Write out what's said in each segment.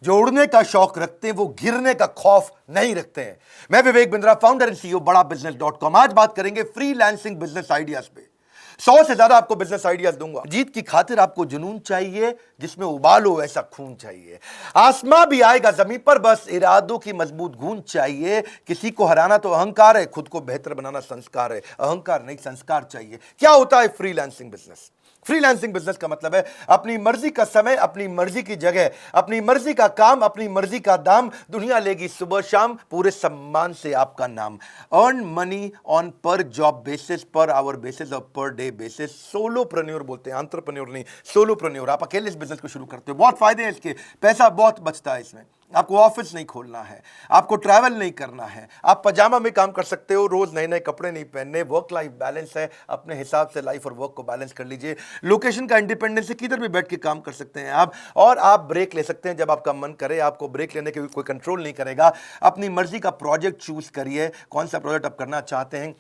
जो उड़ने का शौक रखते हैं वो गिरने का खौफ नहीं रखते हैं। मैं Vivek Bindra, founder and CEO बड़ा बिजनेस.com। आज बात करेंगे फ्रीलांसिंग बिजनेस आइडियाज पे। 100 से ज्यादा आपको बिजनेस आइडियाज दूंगा। जीत की खातिर आपको जुनून चाहिए, जिसमें उबाल हो ऐसा खून चाहिए। आसमां भी आएगा जमीन पर, बस इरादों की मजबूत गूंज चाहिए। किसी को हराना तो अहंकार है, खुद को बेहतर बनाना संस्कार है। अहंकार नहीं, संस्कार चाहिए। क्या होता है फ्रीलांसिंग बिजनेस? फ्रीलांसिंग बिजनेस का मतलब है अपनी मर्जी का समय, अपनी मर्जी की जगह, अपनी मर्जी का काम, अपनी मर्जी का दाम। दुनिया लेगी सुबह शाम, पूरे सम्मान से आपका नाम। अर्न मनी ऑन पर job basis, per hour basis और पर डे बेसिस। सोलोप्रेन्योर बोलते हैं, एंटरप्रेन्योर नहीं, सोलोप्रेन्योर। आप अकेले इस बिजनेस को शुरू करते हो, बहुत फायदे हैं इसके, पैसा बहुत बचता है इसमें। आपको ऑफिस नहीं खोलना है, आपको ट्रैवल नहीं करना है, आप पजामा में काम कर सकते हो, रोज नए नए कपड़े नहीं पहनने। वर्क लाइफ बैलेंस है, अपने हिसाब से लाइफ और वर्क को बैलेंस कर लीजिए। लोकेशन का इंडिपेंडेंस है, किधर भी बैठ के काम कर सकते हैं आप, और आप ब्रेक ले सकते हैं जब आपका मन करे। आपको ब्रेक लेने के कोई कंट्रोल नहीं करेगा। अपनी मर्जी का प्रोजेक्ट चूज करिए, कौन सा प्रोजेक्ट आप करना चाहते हैं।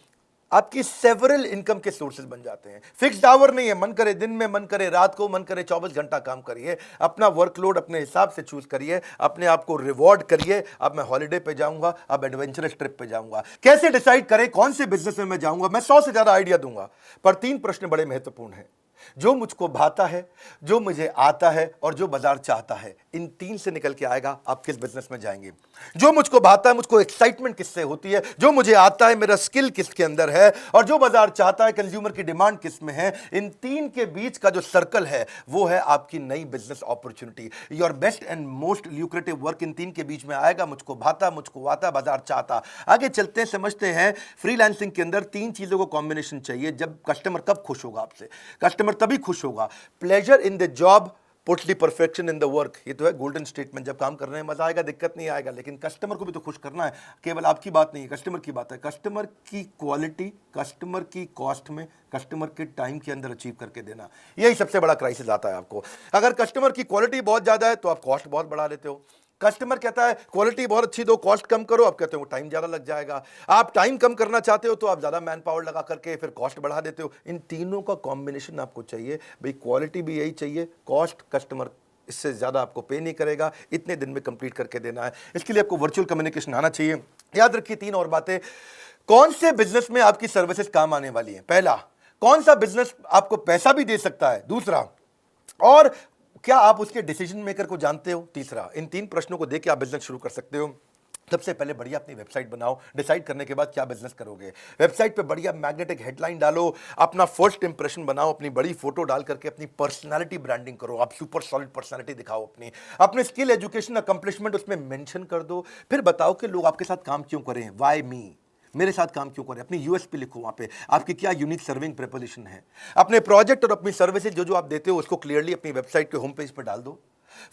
आपकी सेवरल इनकम के सोर्सेज बन जाते हैं। फिक्स्ड आवर नहीं है, मन करे दिन में, मन करे रात को, मन करे 24 घंटा काम करिए। अपना वर्कलोड अपने हिसाब से चूज करिए, अपने आप को रिवॉर्ड करिए। अब मैं हॉलिडे पे जाऊंगा, अब एडवेंचरस ट्रिप पे जाऊंगा। कैसे डिसाइड करें कौन से बिजनेस में मैं जाऊंगा? मैं 100 से ज्यादा आइडिया दूंगा, पर 3 प्रश्न बड़े महत्वपूर्ण हैं। जो मुझको भाता है, जो मुझे आता है, और जो बाजार चाहता है। इन 3 से निकल के आएगा आप किस बिजनेस में जाएंगे। जो मुझको भाता है, मुझको एक्साइटमेंट किससे होती है, जो मुझे आता है, मेरा स्किल किसके अंदर है, और जो बाजार चाहता है, कंज्यूमर की डिमांड किस में है। इन 3 के बीच का जो सर्कल है वो है आपकी नई business opportunity. Your best and most lucrative work in 3 के बीच में आएगा। मुझको भाता, मुझको आता, बाजार चाहता। आगे चलते हैं, समझते हैं। फ्रीलांसिंग के अंदर 3 चीजों को कॉम्बिनेशन चाहिए। जब कस्टमर कब खुश होगा आपसे? कस्टमर तभी खुश होगा। Pleasure in the job puts the perfection in the work. ये तो है गोल्डन स्टेटमेंट। जब काम करने में मजा आएगा, दिक्कत नहीं आएगा, लेकिन कस्टमर को भी तो खुश करना है। केवल आपकी बात नहीं है, कस्टमर की बात है। कस्टमर की क्वालिटी, कस्टमर की कॉस्ट में, कस्टमर के टाइम के अंदर अचीव करके देना, यही सबसे बड़ा क्राइसिस आता है आपको। अगर कस्टमर की क्वालिटी बहुत ज्यादा है तो आप कॉस्ट बहुत बढ़ा लेते हो। कस्टमर कहता है क्वालिटी बहुत अच्छी दो, कॉस्ट कम करो, आप कहते हो टाइम ज्यादा लग जाएगा। आप टाइम कम करना चाहते हो तो आप ज्यादा मैन पावर लगा करके फिर कॉस्ट बढ़ा देते हो। इन तीनों का कॉम्बिनेशन आपको चाहिए भाई। क्वालिटी भी यही चाहिए, कॉस्ट, कस्टमर इससे ज्यादा आपको पे नहीं करेगा, इतने दिन में कंप्लीट करके देना है। इसके लिए आपको वर्चुअल कम्युनिकेशन आना चाहिए। याद रखिए 3 और बातें। कौन से बिजनेस में आपकी सर्विसेज काम आने वाली है? पहला, कौन सा बिजनेस आपको पैसा भी दे सकता है? दूसरा, और क्या आप उसके डिसीजन मेकर को जानते हो? तीसरा। इन 3 प्रश्नों को देके आप बिजनेस शुरू कर सकते हो। सबसे पहले बढ़िया अपनी वेबसाइट बनाओ। डिसाइड करने के बाद क्या बिजनेस करोगे, वेबसाइट पे बढ़िया मैग्नेटिक हेडलाइन डालो, अपना फर्स्ट इंप्रेशन बनाओ, अपनी बड़ी फोटो डाल करके अपनी पर्सनालिटी ब्रांडिंग करो। आप सुपर सॉलिड पर्सनालिटी दिखाओ अपनी, अपने स्किल, एजुकेशन, अकम्पलिशमेंट उसमें मेंशन कर दो। फिर बताओ कि लोग आपके साथ काम क्यों करें, व्हाई मी, मेरे साथ काम क्यों करें। अपनी यूएसपी लिखो, वहां पे आपकी क्या यूनिक सर्विंग प्रेपोजिशन है। अपने प्रोजेक्ट और अपनी सर्विसेज जो जो आप देते हो उसको क्लियरली अपनी वेबसाइट के होम पेज पर डाल दो।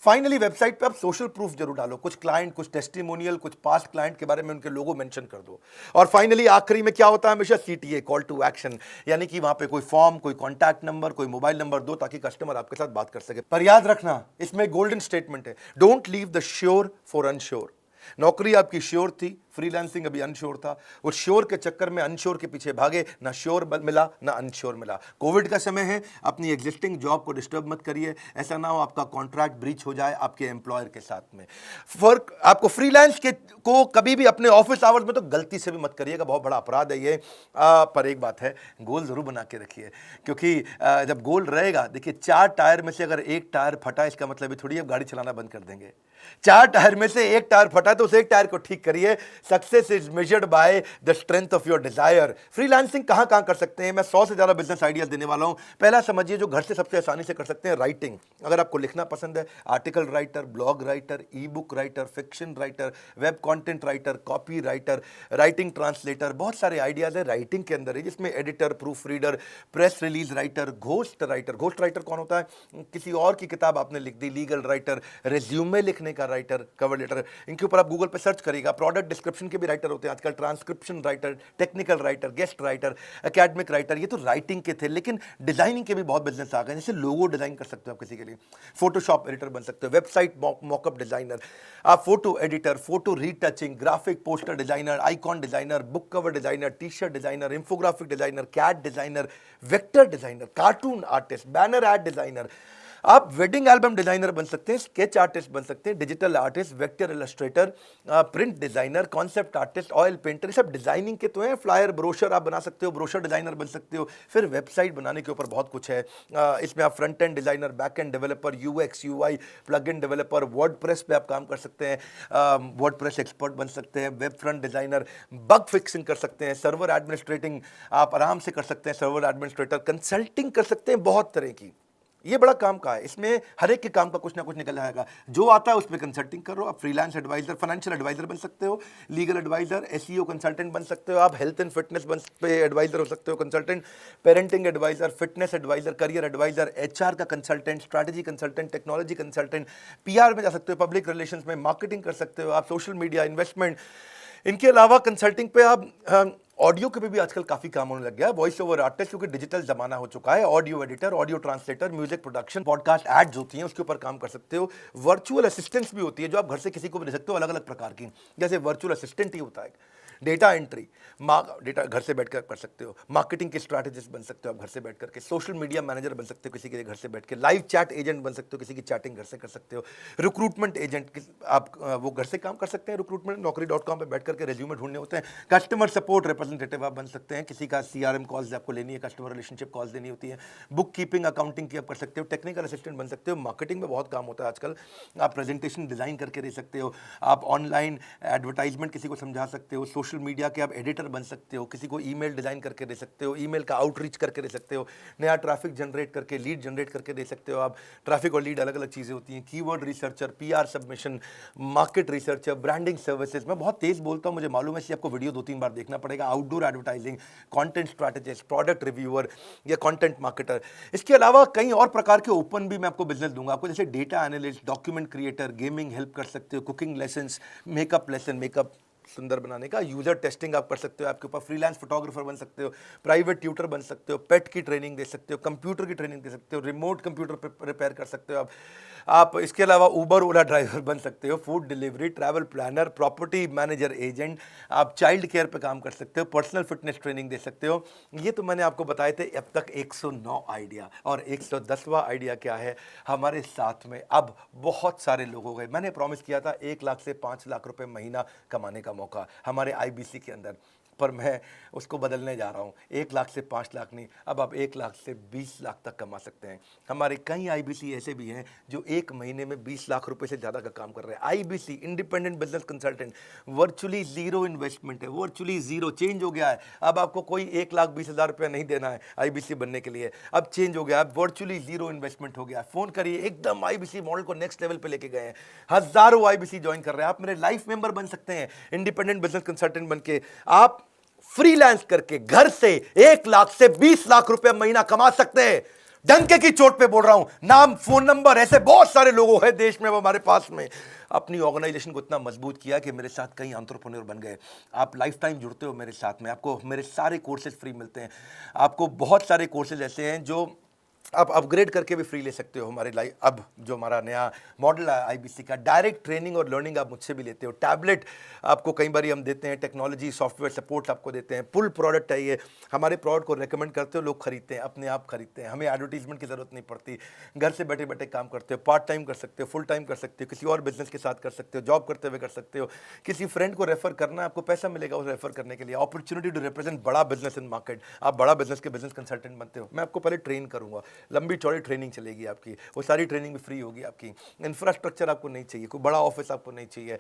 फाइनली वेबसाइट पे आप सोशल प्रूफ जरूर डालो, कुछ क्लाइंट, कुछ टेस्टिमोनियल, कुछ पास्ट क्लाइंट के बारे में उनके लोगो मेंशन कर दो। और फाइनली आखिरी में क्या होता है हमेशा? सीटीए, कॉल टू एक्शन, यानी कि वहां पे कोई फॉर्म, कोई कॉन्टैक्ट नंबर, कोई मोबाइल नंबर दो ताकि कस्टमर आपके साथ बात कर सके। पर याद रखना, इसमें गोल्डन स्टेटमेंट है, don't leave the sure for unsure. नौकरी आपकी श्योर थी, फ्रीलांसिंग अभी अनश्योर था। उस श्योर के चक्कर में अनश्योर के पीछे भागे, ना श्योर मिला ना अनश्योर मिला। कोविड का समय है, अपनी एग्जिस्टिंग जॉब को डिस्टर्ब मत करिए। ऐसा ना हो आपका कॉन्ट्रैक्ट ब्रीच हो जाए आपके एम्प्लॉयर के साथ में। फर्क आपको फ्रीलांस के को कभी भी अपने ऑफिस आवर्स में तो गलती से भी मत करिएगा, बहुत बड़ा अपराध है ये। पर एक बात है, गोल जरूर बना के रखिए, क्योंकि जब गोल रहेगा, देखिए 4 टायर में से अगर एक टायर फटा, इसका मतलब ये थोड़ी आप गाड़ी चलाना बंद कर देंगे। 4 टायर में से एक टायर फटा तो उस एक टायर को ठीक करिए। Success is measured by the strength of your desire. Freelancing कहां कहां कर सकते हैं? मैं 100 से ज्यादा बिजनेस आइडियाज देने वाला हूं। पहला समझिए, जो घर से सबसे आसानी से कर सकते हैं, राइटिंग। अगर आपको लिखना पसंद है, आर्टिकल राइटर, ब्लॉग राइटर, ई book writer, fiction writer, web content writer, copy writer, writing translator, बहुत सारे आइडियाज है राइटिंग के अंदर है, जिसमें editor, proof reader, press release writer, ghost writer. Ghost writer कौन होता है? किसी और की किताब आपने लिख दी। लीगल राइटर, रेज्यूमे लिखने का राइटर, कवर लेटर, इनके ऊपर आप गूगल पे सर्च करिएगा। प्रोडक्ट डिस्क्रिप्शन के भी राइटर होते हैं आजकल, transcription writer, technical writer, guest writer, academic writer. ये तो राइटिंग के थे, लेकिन डिजाइनिंग के भी बहुत बिजनेस आ गए। जैसे लोगो डिजाइन कर सकते हो आप किसी के लिए, फोटोशॉप एडिटर बन सकते हो, वेबसाइट मॉकअप डिजाइनर, आप photo editor, photo retouching, graphic poster designer, icon designer, book cover designer, T shirt designer, infographic designer, cat designer, vector designer, cartoon artist, banner ad designer, आप wedding album designer बन सकते हैं, sketch artist बन सकते हैं, digital artist, vector illustrator, print designer, concept artist, oil painter, सब designing के तो हैं। फ्लायर, ब्रोशर आप बना सकते हो, ब्रोशर डिजाइनर बन सकते हो। फिर वेबसाइट बनाने के ऊपर बहुत कुछ है। इसमें आप front end designer, back end developer, UX UI, plug in developer, WordPress पे आप काम कर सकते हैं, वर्डप्रेस एक्सपर्ट बन सकते हैं, web front designer, bug fixing कर सकते हैं, सर्वर एडमिनिस्ट्रेटिंग आप आराम से कर सकते हैं, सर्वर एडमिनिस्ट्रेटर, कंसल्टिंग कर सकते हैं, बहुत तरह की। ये बड़ा काम का है, इसमें हर एक के काम का कुछ ना कुछ निकल आएगा। जो आता है उसमें कंसल्टिंग करो आप, फ्रीलांस एडवाइजर, फाइनेंशियल एडवाइजर बन सकते हो, लीगल एडवाइजर, एसईओ कंसल्टेंट बन सकते हो आप, हेल्थ एंड फिटनेस पे एडवाइजर हो सकते हो, consultant, parenting advisor, fitness advisor, career advisor, HR का consultant, strategy consultant, technology consultant, PR में जा सकते हो, पब्लिक रिलेशंस में, मार्केटिंग कर सकते हो आप, सोशल मीडिया, इन्वेस्टमेंट। इनके अलावा कंसल्टिंग पे आप ऑडियो के भी आजकल काफी काम होने लग गया है, वॉइस ओवर आर्टिस्ट, क्योंकि डिजिटल जमाना हो चुका है, audio editor, audio translator, music production, podcast ads होती हैं, उसके ऊपर काम कर सकते हो। वर्चुअल असिस्टेंट्स भी होती है जो आप घर से किसी को भी दे सकते हो, अलग अलग प्रकार की, जैसे वर्चुअल असिस्टेंट ही होता है। डेटा एंट्री, डेटा घर से बैठकर कर सकते हो, मार्केटिंग के स्ट्रैटेजिस्ट बन सकते हो आप घर से बैठ करके, सोशल मीडिया मैनेजर बन सकते हो किसी के घर से बैठ के, लाइव चैट एजेंट बन सकते हो, किसी की चैटिंग घर से कर सकते हो, रिक्रूटमेंट एजेंट आप वो घर से काम कर सकते हैं, रिक्रूटमेंट naukri.com पे बैठ करके रेज्यूमे ढूंढने होते हैं, कस्टमर सपोर्ट रिप्रेजेंटेटिव आप बन सकते हैं, किसी का सीआरएम कॉल्स आपको लेनी है, कस्टमर रिलेशनशिप कॉल्स लेनी होती है, बुक कीपिंग, अकाउंटिंग की आप कर सकते हो, टेक्निकल असिस्टेंट बन सकते हो, मार्केटिंग में बहुत काम होता है आजकल, आप प्रेजेंटेशन डिजाइन करके दे सकते हो, आप ऑनलाइन एडवर्टाइजमेंट किसी को समझा सकते हो, सोशल मीडिया के आप एडिटर बन सकते हो, किसी को ईमेल डिजाइन करके दे सकते हो, ईमेल का आउटरीच करके दे सकते हो, नया ट्रैफिक जनरेट करके, लीड जनरेट करके दे सकते हो आप। ट्रैफिक और लीड अलग अलग चीज़ें होती हैं, keyword researcher, PR submission, market researcher, branding services. मैं बहुत तेज बोलता हूँ, मुझे मालूम है, इसलिए आपको वीडियो 2-3 बार देखना पड़ेगा। Outdoor advertising, content strategist, product reviewer या कंटेंट मार्केटर। इसके अलावा कई और प्रकार के ओपन भी मैं आपको बिजनेस दूंगा आपको, जैसे data analyst, document creator, gaming help कर सकते हो, cooking lessons, makeup lesson, makeup सुंदर बनाने का, यूजर टेस्टिंग आप कर सकते हो, आपके ऊपर फ्रीलांस फोटोग्राफर बन सकते हो, प्राइवेट ट्यूटर बन सकते हो, पेट की ट्रेनिंग दे सकते हो, कंप्यूटर की ट्रेनिंग दे सकते हो, रिमोट कंप्यूटर रिपेयर कर सकते हो आप इसके अलावा उबर ओला ड्राइवर बन सकते हो, food delivery, travel planner, property manager agent, आप चाइल्ड केयर पे काम कर सकते हो, पर्सनल फिटनेस ट्रेनिंग दे सकते हो। ये तो मैंने आपको बताए थे अब तक 109 आइडिया, और 110वां आइडिया क्या है, हमारे साथ में अब बहुत सारे लोग हो गए। मैंने प्रॉमिस किया था 1 लाख से 5 लाख रुपए महीना कमाने का मौका हमारे आईबीसी के अंदर, पर मैं उसको बदलने जा रहा हूँ। 1 लाख से 5 लाख नहीं, अब आप 1 लाख से 20 लाख तक कमा सकते हैं। हमारे कई आईबीसी ऐसे भी हैं जो एक महीने में 20 लाख रुपए से ज़्यादा का काम कर रहे हैं। IBC, independent business consultant, virtually zero investment है, वर्चुअली जीरो, चेंज हो गया है। अब आपको कोई 1,20,000 रुपया नहीं देना है आईबीसी बनने के लिए, अब चेंज हो गया, अब वर्चुअली जीरो इन्वेस्टमेंट हो गया। फोन करिए, एकदम आईबीसी मॉडल को नेक्स्ट लेवल पे लेके गए हैं, हजारों आईबीसी ज्वाइन कर रहे हैं। आप मेरे लाइफ मेंबर बन सकते हैं, इंडिपेंडेंट बिजनेस कंसल्टेंट बन के आप फ्रीलांस करके घर से 1 लाख से 20 लाख रुपए महीना कमा सकते हैं। डंके की चोट पे बोल रहा हूं, नाम, फोन नंबर, ऐसे बहुत सारे लोग हैं देश में, हमारे पास में अपनी ऑर्गेनाइजेशन को इतना मजबूत किया कि मेरे साथ कई एंटरप्रेन्योर बन गए। आप लाइफ टाइम जुड़ते हो मेरे साथ में, आपको मेरे सारे कोर्सेज फ्री मिलते हैं। आपको बहुत सारे कोर्सेज ऐसे हैं जो आप अपग्रेड करके भी फ्री ले सकते हो हमारे लाइफ। अब जो हमारा नया मॉडल है आईबीसी का, डायरेक्ट ट्रेनिंग और लर्निंग आप मुझसे भी लेते हो, टैबलेट आपको कई बार हम देते हैं, टेक्नोलॉजी सॉफ्टवेयर सपोर्ट आपको देते हैं, फुल प्रोडक्ट है ये, हमारे प्रोडक्ट को रेकमेंड करते हो, लोग खरीदते हैं, अपने आप खरीदते हैं, हमें एडवर्टीजमेंट की जरूरत नहीं पड़ती, घर से बैठे बैठे काम करते हो, पार्ट टाइम कर सकते हो, फुल टाइम कर सकते हो, किसी और बिजनेस के साथ कर सकते हो, जॉब करते हुए कर सकते हो, किसी फ्रेंड को रेफर करना है, आपको पैसा मिलेगा उसे रेफर करने के लिए, अपॉर्चुनिटी टू रिप्रेजेंट बड़ा बिजनेस इन मार्केट, आप बड़ा बिजनेस के बिजनेस कंसल्टेंट बनते हो, मैं आपको पहले ट्रेन करूंगा, लंबी चौड़ी ट्रेनिंग चलेगी आपकी, वो सारी ट्रेनिंग भी फ्री होगी आपकी। इंफ्रास्ट्रक्चर आपको नहीं चाहिए, कोई बड़ा ऑफिस आपको नहीं चाहिए,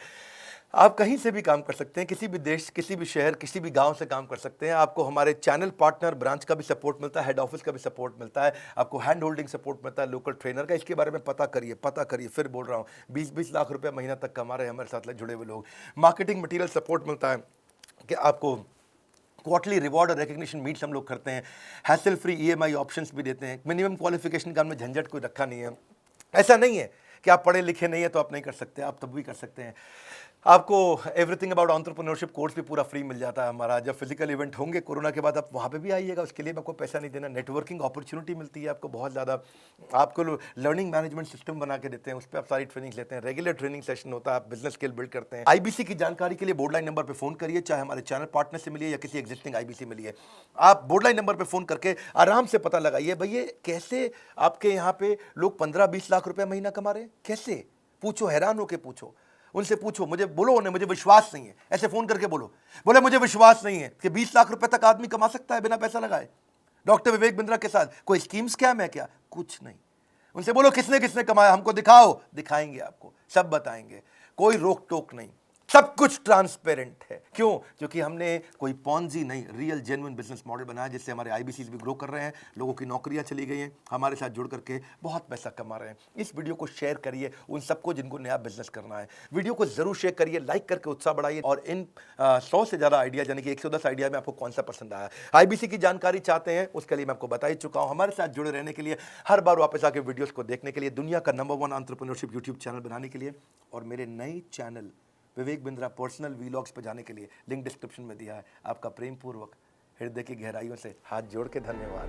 आप कहीं से भी काम कर सकते हैं, किसी भी देश, किसी भी शहर, किसी भी गांव से काम कर सकते हैं। आपको हमारे चैनल पार्टनर ब्रांच का भी सपोर्ट मिलता है, हेड ऑफिस का भी सपोर्ट मिलता है, आपको हैंड होल्डिंग सपोर्ट मिलता है, लोकल ट्रेनर का। इसके बारे में पता करिए, फिर बोल रहा हूँ, 20-20 लाख रुपए महीना तक कमा रहे हैं हमारे साथ जुड़े हुए लोग। मार्केटिंग मटीरियल सपोर्ट मिलता है कि आपको क्वार्टरली रिवॉर्ड और रिकग्निशन मीट्स हम लोग करते हैं, हैसल फ्री ईएमआई ऑप्शंस भी देते हैं, मिनिमम क्वालिफिकेशन का हमने झंझट कोई रखा नहीं है। ऐसा नहीं है क्या पढ़े लिखे नहीं है तो आप नहीं कर सकते, आप तब भी कर सकते हैं। आपको एवरीथिंग अबाउट एंटरप्रेन्योरशिप कोर्स भी पूरा फ्री मिल जाता है हमारा। जब फिजिकल इवेंट होंगे कोरोना के बाद आप वहाँ पे भी आइएगा, उसके लिए आपको पैसा नहीं देना। नेटवर्किंग अपॉर्चुनिटी मिलती है आपको बहुत ज़्यादा। आपको लर्निंग मैनेजमेंट सिस्टम बना के देते हैं, उस पर आप सारी ट्रेनिंग लेते हैं। रेगुलर ट्रेनिंग सेशन होता है, आप बिजनेस स्किल बिल्ड करते हैं। आईबीसी की जानकारी के लिए बोर्डलाइन नंबर पर फोन करिए, चाहे हमारे चैनल पार्टनर से मिलिए या किसी एग्जिस्टिंग आईबीसी मिलिए। आप बोर्डलाइन नंबर पर फोन करके आराम से पता लगाइए भैया कैसे आपके यहाँ पे लोग 15-20 लाख रुपए महीना कमा रहे हैं, कैसे? पूछो, हैरान होके पूछो, उनसे पूछो। मुझे बोलो उन्हें मुझे विश्वास नहीं है, ऐसे फोन करके बोलो, बोले मुझे विश्वास नहीं है कि 20 लाख रुपए तक आदमी कमा सकता है बिना पैसा लगाए डॉक्टर विवेक बिंद्रा के साथ। कोई स्कीम स्कैम है क्या? कुछ नहीं। उनसे बोलो किसने किसने कमाया, हमको दिखाओ, दिखाएंगे आपको, सब बताएंगे, कोई रोक टोक नहीं, सब कुछ ट्रांसपेरेंट है। क्यों? क्योंकि हमने कोई पॉन्जी नहीं, रियल जेन्युइन बिजनेस मॉडल बनाया, जिससे हमारे आईबीसीज भी ग्रो कर रहे हैं, लोगों की नौकरियां चली गई हैं, हमारे साथ जुड़ करके बहुत पैसा कमा रहे हैं। इस वीडियो को शेयर करिए उन सबको जिनको नया बिजनेस करना है। वीडियो को जरूर शेयर करिए, लाइक करके उत्साह बढ़ाइए। और इन 100 से ज़्यादा आइडिया यानी कि 110 आइडिया में आपको कौन सा पसंद आया, आईबीसी की जानकारी चाहते हैं, उसके लिए मैं आपको बता ही चुका हूँ। हमारे साथ जुड़े रहने के लिए, हर बार वापस आके वीडियोज़ को देखने के लिए, दुनिया का नंबर 1 एंटरप्रेन्योरशिप यूट्यूब चैनल बनाने के लिए, और मेरे नए channel Vivek Bindra personal vlogs पे जाने के लिए लिंक डिस्क्रिप्शन में दिया है। आपका प्रेम पूर्वक हृदय की गहराइयों से हाथ जोड़ के धन्यवाद।